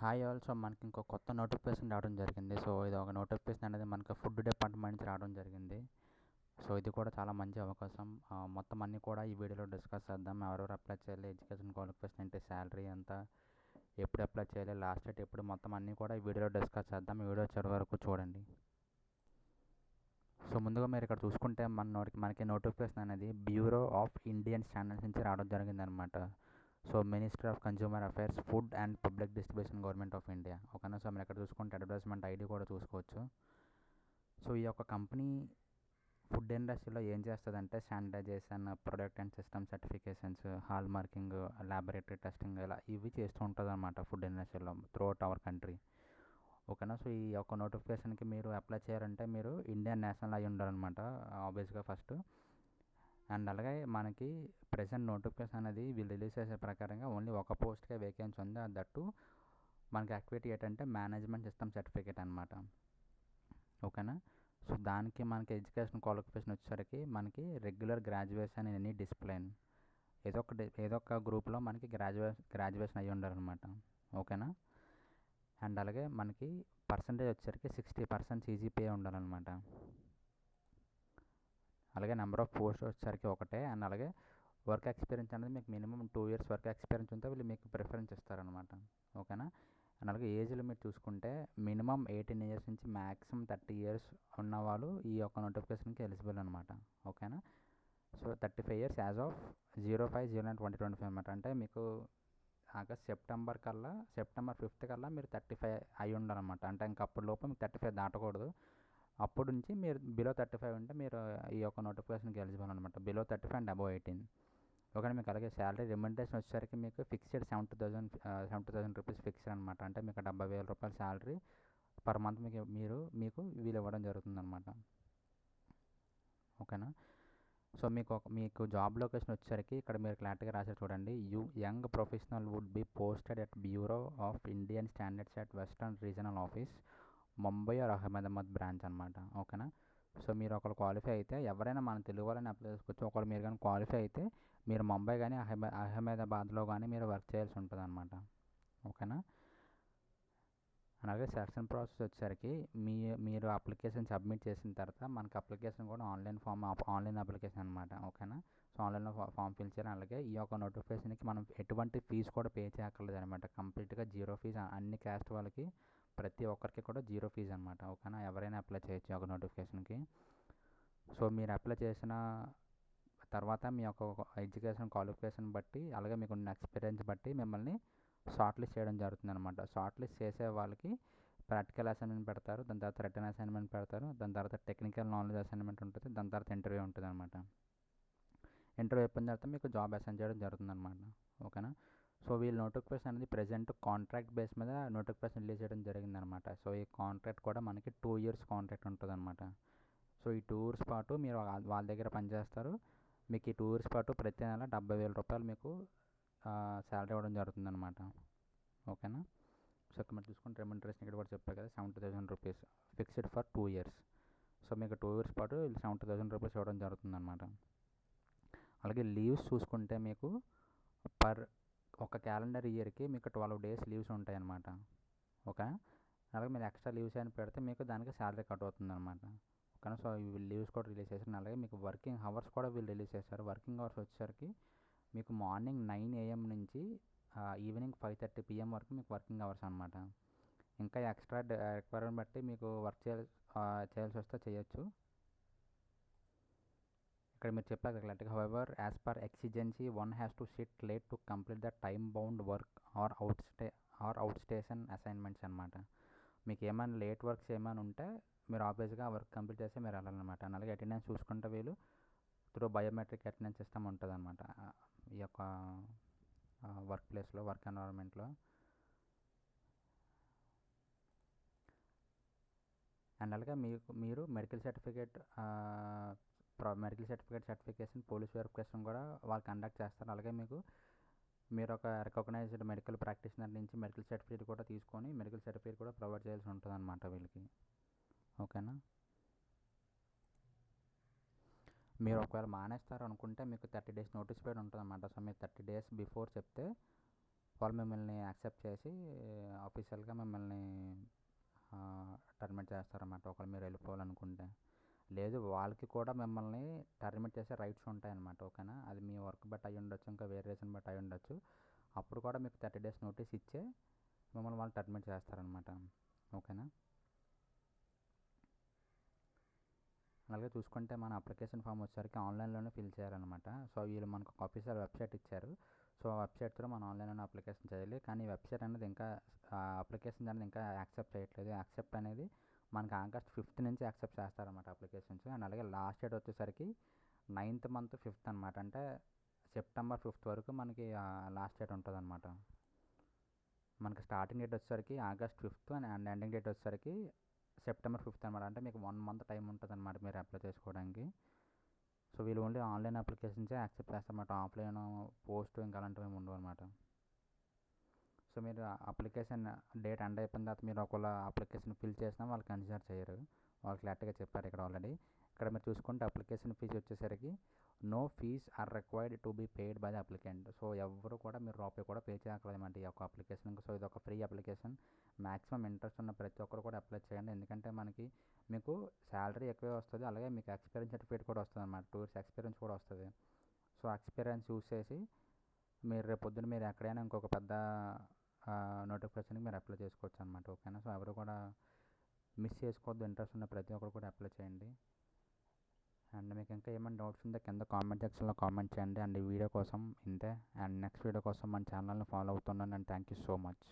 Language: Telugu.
Hi all. సో మనకి ఇంకో కొత్త నోటిఫికేషన్ రావడం జరిగింది. సో ఇది ఒక నోటిఫికేషన్ అనేది మనకి ఫుడ్ డిపార్ట్మెంట్ నుంచి రావడం జరిగింది. సో ఇది కూడా చాలా మంచి అవకాశం. మొత్తం అన్నీ కూడా ఈ వీడియోలో డిస్కస్ చేద్దాం. ఎవరెవరు అప్లై చేయాలి, ఎడ్యుకేషన్ క్వాలిఫికేషన్ ఏంటి, శాలరీ ఎంత, ఎప్పుడు అప్లై చేయాలి, లాస్ట్ డేట్ ఎప్పుడు, మొత్తం అన్నీ కూడా ఈ వీడియోలో డిస్కస్ చేద్దాం. ఈ వీడియో చివరి వరకు చూడండి. సో ముందుగా మీరు ఇక్కడ చూసుకుంటే మనకి నోటిఫికేషన్ అనేది బ్యూరో ఆఫ్ ఇండియన్ స్టాండర్డ్స్ నుంచి రావడం జరిగిందనమాట. So ministry of consumer affairs, food and public distribution, government of India. ఓకేనా. సో మీరు ఇక్కడ చూసుకుంటే అడ్వర్టైజ్మెంట్ ఐడి కూడా చూసుకోవచ్చు. సో ఈ యొక్క కంపెనీ ఫుడ్ ఇండస్ట్రీలో ఏం చేస్తుందంటే standardisation, product and system certifications, hallmarking, laboratory testing ఇలా ఇవి చేస్తూ ఉంటుంది అనమాట ఫుడ్ ఇండస్ట్రీలో త్రూఅవుట్ అవర్ కంట్రీ. ఓకేనా. సో ఈ యొక్క నోటిఫికేషన్కి మీరు అప్లై చేయాలంటే మీరు ఇండియన్ నేషనల్ అయి ఉండాలన్నమాట ఆబ్వియస్గా ఫస్ట్. అండ్ అలాగే మనకి ప్రెసెంట్ నోటిఫికేషన్ అనేది వీళ్ళు రిలీజ్ చేసే ప్రకారంగా ఓన్లీ ఒక పోస్ట్కే వేకెన్సీ ఉంది. దట్టు మనకి యాక్టివిటీ ఏంటంటే మేనేజ్మెంట్ సిస్టమ్ సర్టిఫికేట్ అనమాట. ఓకేనా. సో దానికి మనకి ఎడ్యుకేషన్ క్వాలిఫికేషన్ వచ్చేసరికి మనకి regular graduation in any discipline, ఏదో ఒక గ్రూప్లో మనకి గ్రాడ్యుయేషన్ అయ్యి ఉండాలన్నమాట. ఓకేనా. అండ్ అలాగే మనకి పర్సంటేజ్ వచ్చేసరికి 60% CGPA ఉండాలన్నమాట. అలాగే నెంబర్ ఆఫ్ పోస్ట్ వచ్చేసరికి ఒకటే. అండ్ అలాగే వర్క్ ఎక్స్పీరియన్స్ అనేది మీకు మినిమం 2 years వర్క్ ఎక్స్పీరియన్స్ ఉంటే వీళ్ళు మీకు ప్రిఫరెన్స్ ఇస్తారనమాట. ఓకేనా. అండ్ అలాగే ఏజ్ లిమిట్ చూసుకుంటే మినిమం 18 years నుంచి మ్యాక్సిమం 30 years ఉన్నవాళ్ళు ఈ యొక్క నోటిఫికేషన్కి ఎలిజిబుల్ అనమాట. ఓకేనా. సో 35 years యాజ్ ఆఫ్ 05/09/2025 అనమాట. అంటే మీకు సెప్టెంబర్ 5th కల్లా మీరు 35 అయి ఉండాలన్నమాట. అంటే ఇంక అప్పుడు లోపు మీకు 35 దాటకూడదు. అప్పుడు నుంచి మీరు బిలో 35 ఉంటే మీరు ఈ యొక్క నోటిఫికేషన్కి ఎలిజిబుల్ అనమాట. Below 35 and above 18. ఓకే. మీకు అలాగే శాలరీ రిమండేషన్ వచ్చేసరికి మీకు ఫిక్స్డ్ 70,000 రూపీస్ ఫిక్స్డ్ అనమాట. అంటే మీకు 70,000 రూపాయల శాలరీ పర్ మంత్ మీకు వీలు ఇవ్వడం జరుగుతుంది అనమాట. ఓకేనా. సో మీకు జాబ్ లొకేషన్ వచ్చేసరికి ఇక్కడ మీరు క్లారిటీగా రాశారు చూడండి. Young professional would be posted at bureau of Indian standards at western regional office, Mumbai or Ahmedabad branch అనమాట. ఓకేనా. సో మీరు ఒకరు క్వాలిఫై అయితే ఎవరైనా మన తెలుగు వాళ్ళని అప్లై చేసుకోవచ్చు. ఒకరు మీరు కానీ క్వాలిఫై అయితే మీరు ముంబై కానీ అహ్మదాబాద్లో కానీ మీరు వర్క్ చేయాల్సి ఉంటుంది అనమాట. ఓకేనా. అలాగే సెలక్షన్ ప్రాసెస్ వచ్చేసరికి మీరు అప్లికేషన్ సబ్మిట్ చేసిన తర్వాత మనకి అప్లికేషన్ కూడా ఆన్లైన్ అప్లికేషన్ అనమాట. ఓకేనా. సో ఆన్లైన్లో ఫామ్ ఫిల్ చేయాలి. అలాగే ఈ యొక్క నోటిఫికేషన్కి మనం ఎటువంటి ఫీజు కూడా పే చేయక్కర్లేదు అనమాట. కంప్లీట్గా జీరో ఫీజు. అన్ని క్యాస్ట్ వాళ్ళకి ప్రతి ఒక్కరికి కూడా జీరో ఫీజు అనమాట. ఓకేనా. ఎవరైనా అప్లై చేయొచ్చు ఒక నోటిఫికేషన్కి. సో మీరు అప్లై చేసిన తర్వాత మీ యొక్క ఎడ్యుకేషన్ క్వాలిఫికేషన్ బట్టి అలాగే మీకు ఉన్న ఎక్స్పీరియన్స్ బట్టి మిమ్మల్ని షార్ట్ లిస్ట్ చేయడం జరుగుతుంది అనమాట. షార్ట్ లిస్ట్ చేసే వాళ్ళకి ప్రాక్టికల్ అసైన్మెంట్ పెడతారు, దాని తర్వాత రిటర్న్ అసైన్మెంట్ పెడతారు, దాని తర్వాత టెక్నికల్ నాలెడ్జ్ అసైన్మెంట్ ఉంటుంది, దాని తర్వాత ఇంటర్వ్యూ ఉంటుంది అనమాట. ఇంటర్వ్యూ అయిపోయిన తర్వాత మీకు జాబ్ అసైన్ చేయడం జరుగుతుంది అనమాట. ఓకేనా. సో వీళ్ళు నోటిఫికేషన్ అనేది ప్రజెంట్ కాంట్రాక్ట్ బేస్ మీద నోటిఫికేషన్ రిలీజ్ చేయడం జరిగిందనమాట. సో ఈ కాంట్రాక్ట్ కూడా మనకి 2 years కాంట్రాక్ట్ ఉంటుంది అనమాట. సో ఈ 2 years పాటు మీరు వాళ్ళ దగ్గర పనిచేస్తారు. మీకు ఈ 2 years పాటు ప్రతి నెల 70,000 రూపాయలు మీకు శాలరీ ఇవ్వడం జరుగుతుంది అనమాట. ఓకేనా. సో ఇక్కడ మీరు చూసుకుంటే రెమ్యూనరేషన్ ఇక్కడ కూడా చెప్పారు కదా, 70,000 rupees fixed for 2 years. So మీకు 2 years పాటు 70,000 రూపీస్ ఇవ్వడం జరుగుతుంది అనమాట. అలాగే లీవ్స్ చూసుకుంటే మీకు ఒక క్యాలెండర్ ఇయర్కి మీకు 12 days లీవ్స్ ఉంటాయి అన్నమాట. ఓకే. అలాగే మీరు ఎక్స్ట్రా లీవ్స్ అని పెడితే మీకు దానికి శాలరీ కట్ అవుతుంది అనమాట. ఓకేనా. సో ఈ లీవ్స్ కూడా రిలీజ్ చేశారు. అలాగే మీకు వర్కింగ్ అవర్స్ కూడా వీళ్ళు రిలీజ్ చేశారు. వర్కింగ్ అవర్స్ వచ్చేసరికి మీకు మార్నింగ్ 9 AM నుంచి ఈవినింగ్ 5:30 PM వరకు మీకు వర్కింగ్ అవర్స్ అనమాట. ఇంకా ఎక్స్ట్రా రిక్వైర్మెంట్ బట్టి మీకు వర్క్ చేయాల్సి వస్తే చేయొచ్చు. ఇక్కడ మీరు చెప్పారు క్లారిటీగా. However as per exigency one has to SIT late to complete the time bound work or out station assignments అనమాట. మీకు ఏమైనా లేట్ వర్క్స్ ఏమైనా ఉంటే మీరు ఆబ్వియస్గా వర్క్ కంప్లీట్ చేసి మీరు వెళ్ళాలన్నమాట. అలాగే అటెండెన్స్ చూసుకుంటే వీళ్ళు త్రూ బయోమెట్రిక్ అటెండెన్స్ సిస్టమ్ ఉంటుంది అనమాట ఈ యొక్క వర్క్ ప్లేస్లో, వర్క్ ఎన్వైరన్మెంట్లో. అండ్ అలాగే మీరు మెడికల్ సర్టిఫికేషన్, పోలీస్ వెరిఫికేషన్ కూడా వాళ్ళు కండక్ట్ చేస్తారు. అలాగే మీరు ఒక రికగ్నైజ్డ్ మెడికల్ ప్రాక్టీషనర్ నుంచి మెడికల్ సర్టిఫికేట్ కూడా తీసుకొని మెడికల్ సర్టిఫికేట్ కూడా ప్రొవైడ్ చేయాల్సి ఉంటుంది అనమాట వీళ్ళకి. ఓకేనా. మీరు ఒకవేళ మానేస్తారు అనుకుంటే మీకు 30 days నోటీస్ పీరియడ్ ఉంటుంది అనమాట. సో మీరు 30 days బిఫోర్ చెప్తే వాళ్ళు మిమ్మల్ని యాక్సెప్ట్ చేసి ఆఫీషియల్గా మిమ్మల్ని టర్మినేట్ చేస్తారన్నమాట ఒకవేళ మీరు వెళ్ళిపోవాలనుకుంటే. లేదు, వాళ్ళకి కూడా మిమ్మల్ని టర్మినేట్ చేసే రైట్స్ ఉంటాయన్నమాట. ఓకేనా, అది మీ వర్క్ బట్టి అయి ఉండొచ్చు, ఇంకా వేరే రీజన్ బట్టి అయి ఉండొచ్చు. అప్పుడు కూడా మీకు 30 days నోటీస్ ఇచ్చే మిమ్మల్ని వాళ్ళు టర్మినేట్ చేస్తారనమాట. ఓకేనా. అలాగే చూసుకుంటే మన అప్లికేషన్ ఫామ్ వచ్చేసరికి ఆన్లైన్లోనే ఫిల్ చేయాలన్నమాట. సో వీళ్ళు మనకు ఒక ఆఫీషియల్ వెబ్సైట్ ఇచ్చారు. సో ఆ వెబ్సైట్ త్రూ మనం ఆన్లైన్లోనే అప్లికేషన్ చేయాలి. కానీ వెబ్సైట్ అనేది ఇంకా అప్లికేషన్ అనేది ఇంకా యాక్సెప్ట్ చేయట్లేదు. యాక్సెప్ట్ అనేది మనకి ఆగస్ట్ 5th నుంచి యాక్సెప్ట్ చేస్తారన్నమాట అప్లికేషన్స్. అండ్ అలాగే లాస్ట్ డేట్ వచ్చేసరికి 9th month 5th అనమాట. అంటే September 5th వరకు మనకి లాస్ట్ డేట్ ఉంటుంది అనమాట. మనకి స్టార్టింగ్ డేట్ వచ్చేసరికి August 5th and ending date వచ్చేసరికి September 5th అనమాట. అంటే మీకు 1 month టైం ఉంటుంది అనమాట మీరు అప్లై చేసుకోవడానికి. సో వీళ్ళు ఓన్లీ ఆన్లైన్ అప్లికేషన్సే యాక్సెప్ట్ చేస్తారన్నమాట. ఆఫ్లైన్ పోస్ట్ ఇంకా అలాంటివి ఏమి ఉండవు అనమాట. సో మీరు అప్లికేషన్ డేట్ ఎండ్ అయిపోయిన తర్వాత మీరు ఒకవేళ అప్లికేషన్ ఫిల్ చేసినా వాళ్ళు కన్సిడర్ చేయరు. వాళ్ళు క్లారిటీగా చెప్పారు ఇక్కడ ఆల్రెడీ. ఇక్కడ మీరు చూసుకుంటే అప్లికేషన్ ఫీజు వచ్చేసరికి no fees are required to be paid by the applicant. So ఎవరు కూడా మీరు రూపాయి కూడా పే చేయక్కర్లేదన్నమాట ఈ యొక్క అప్లికేషన్. సో ఇది ఒక ఫ్రీ అప్లికేషన్. మ్యాక్సిమం ఇంట్రెస్ట్ ఉన్న ప్రతి ఒక్కరు కూడా అప్లై చేయండి. ఎందుకంటే మీకు శాలరీ ఎక్కువే వస్తుంది, అలాగే మీకు ఎక్స్పీరియన్స్ సర్టిఫికేట్ కూడా వస్తుంది అనమాట. 2 years ఎక్స్పీరియన్స్ కూడా వస్తుంది. సో ఎక్స్పీరియన్స్ యూస్ చేసి మీరు రేపు పొద్దున్న మీరు ఎక్కడైనా ఇంకొక పెద్ద నోటిఫికేషన్కి మీరు అప్లై చేసుకోవచ్చు అనమాట. ఓకేనా. సో ఎవరు కూడా మిస్ చేసుకోవద్దు. ఇంట్రెస్ట్ ఉన్న ప్రతి ఒక్కరు కూడా అప్లై చేయండి. అండ్ మీకు ఇంకా ఏమైనా డౌట్స్ ఉంటే కింద కామెంట్ సెక్షన్లో కామెంట్ చేయండి. అండ్ ఈ వీడియో కోసం ఇంతే. అండ్ నెక్స్ట్ వీడియో కోసం మన ఛానల్ని ఫాలో అవుతున్నాను. And thank you so much.